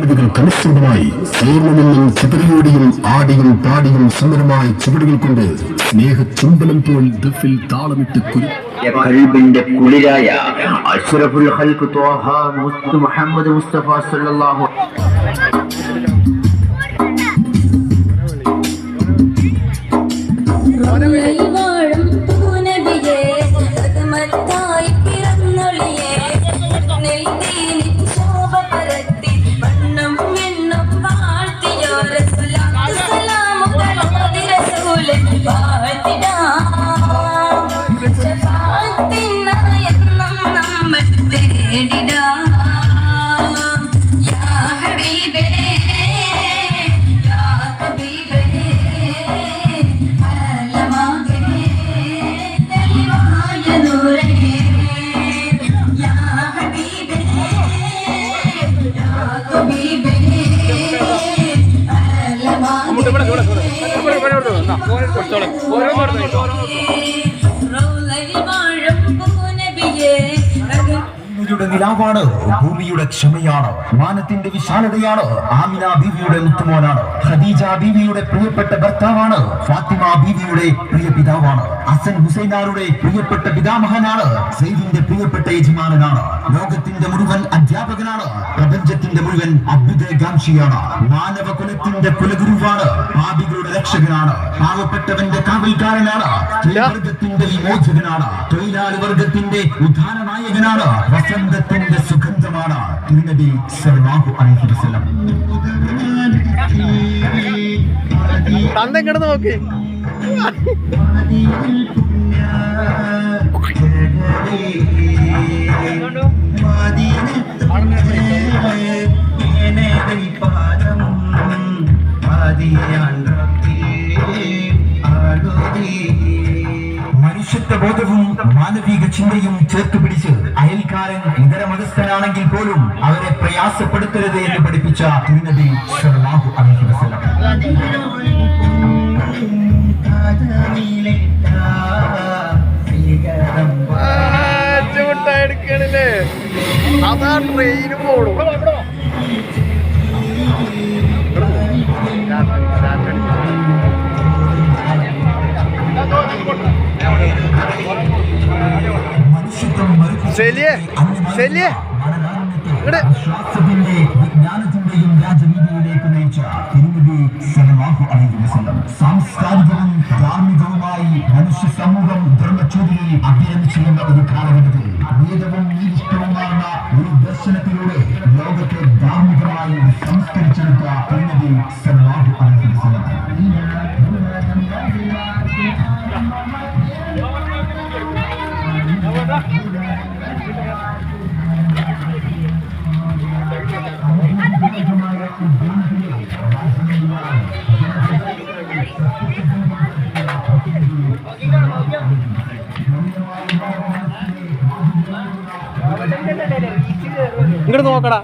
അനുസൃതമായി സ്വർണ്ണമെന്നും ചിതറിയോടിയും ആടിയും പാടിയും സുന്ദരമായ ചുവടുകൾ കൊണ്ട് സ്നേഹ ചുംബനം പോൽ ദഫിൽ താളമിട്ട് ഖൽബിന്റെ കുളിരായ അഷ്റഫുൽ ഖൽഖ് ത്വാഹ മുഹമ്മദ് മുസ്തഫ സല്ലല്ലാഹു നിലാവാണ്, ഭൂമിയുടെ ക്ഷമയാണ്, മാനത്തിന്റെ വിശാലതയാണ്. ആമിന ബീവിയുടെ മുത്തുമോനാണ്. ഖദീജ ബീവിയുടെ പ്രിയപ്പെട്ട ഭർത്താവാണ്. ഫാത്തിമ ബീവിയുടെ പ്രിയ പിതാവാണ്. ഹസൻ ഹുസൈനാരുടെ പ്രിയപ്പെട്ട പിതാമഹനാണ്. സെയ്ദിന്റെ പ്രിയപ്പെട്ട യജമാനനാണ്. ലോകത്തിന്റെ മുഴുവൻ അധ്യാപകനാണ്. പ്രപഞ്ചത്തിന്റെ മുഴുവൻ അഭ്യുദയകാംക്ഷിയാണ്. മാനവ കുലത്തിന്റെ കുലഗുരുവാണ്. പാപികളുടെ രക്ഷകനാണ്. പാവപ്പെട്ടവന്റെ കാവൽക്കാരനാണ്. സ്ത്രീവർഗത്തിന്റെ വിമോചകനാണ്. തൊഴിലാളി വർഗത്തിന്റെ ഉദ്ധാന നായകനാണ്. വസന്തത്തിന്റെ സുഗന്ധമാണ്. തിരുനബി സല്ലല്ലാഹു അലൈഹി വസല്ലം. തന്തം കിടന്ന് നോക്കി മനുഷ്യത്വബോധവും മാനവിക ചിന്തയും ചേർത്ത് പിടിച്ച് അയൽക്കാരൻ ഇതര മതസ്ഥനാണെങ്കിൽ പോലും അവരെ പ്രയാസപ്പെടുത്തരുത് എന്ന് പഠിപ്പിച്ച തിരുനബി സല്ലല്ലാഹു അലൈഹി വസല്ലം. എടുക്കണില്ലേ അതാ ട്രെയിന് പോടും. വിജ്ഞാനത്തിന്റെയും രാജനീതിയിലേക്ക് നയിച്ച തിരുനബി സല്ലല്ലാഹു അലൈഹി വസല്ലം സാംസ്കാരികവും ധാർമ്മികവുമായി മനുഷ്യ സമൂഹം ധർമ്മച്യുതിയിൽ അഭിരമിച്ചിരുന്ന ഒരു കാലഘട്ടത്തിൽ വേദവും നീതിഷ്ടവുമാർന്ന ഒരു ദർശനത്തിലൂടെ ലോകത്തെ ധാർമ്മികമായി സംസ്കരിച്ചെടുത്ത തിരുനബി സല്ലല്ലാഹു അലൈഹി വസല്ലം. ഇങ്ങോട്ട് നോക്കടാ.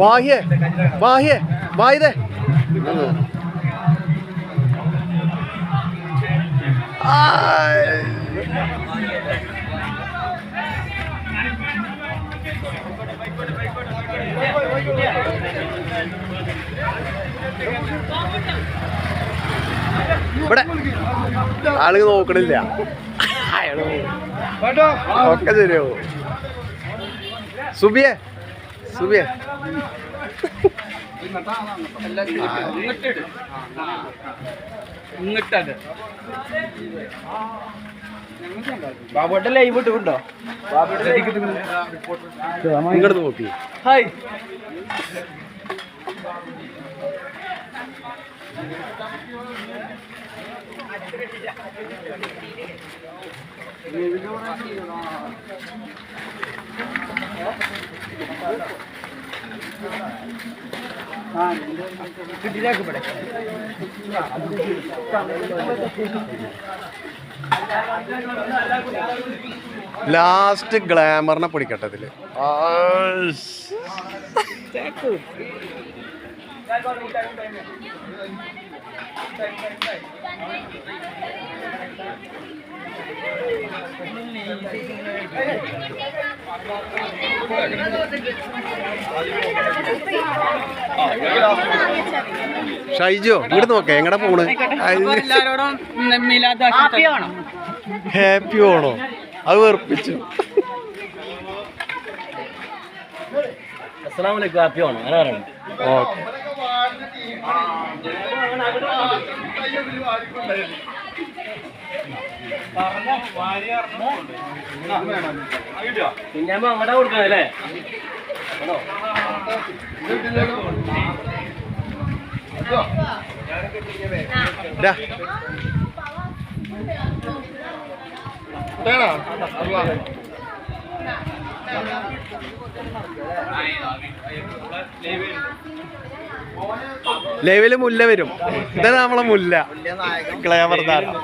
ബാഹ്യേ ബാഹ്യേ ബാഹ്യതേ ഇവിടെ ആളുകൾ നോക്കണില്ല. ഒക്കെ ശരിയാവും. സുബിയെ സുബിയെ ബാബുട്ട ലൈവ് ഇട്ടുണ്ടോ? ഇങ്ങോട്ട് നോക്കി. ഹായ് കിട്ടിയിലാക്കപ്പെടെ ലാസ്റ്റ് ഗ്ലാമറിനെ പൊടിക്കട്ടെ ഇതില്. ഷൈജോ ഇങ്ങോട്ട് നോക്കേ എങ്ങടെ പോണ് ഹാപ്പി ഓണോ അത് വെറുപ്പിച്ചു ഹാപ്പി ഓണം അങ്ങനെ പറയണം. ഓക്കെ പിന്നെ അങ്ങോട്ടാ കൊടുക്കണല്ലേ ലൈവില് മുല്ല വരും ഇതാണ് നമ്മളെ മുല്ല ഗ്ലാമർ താരം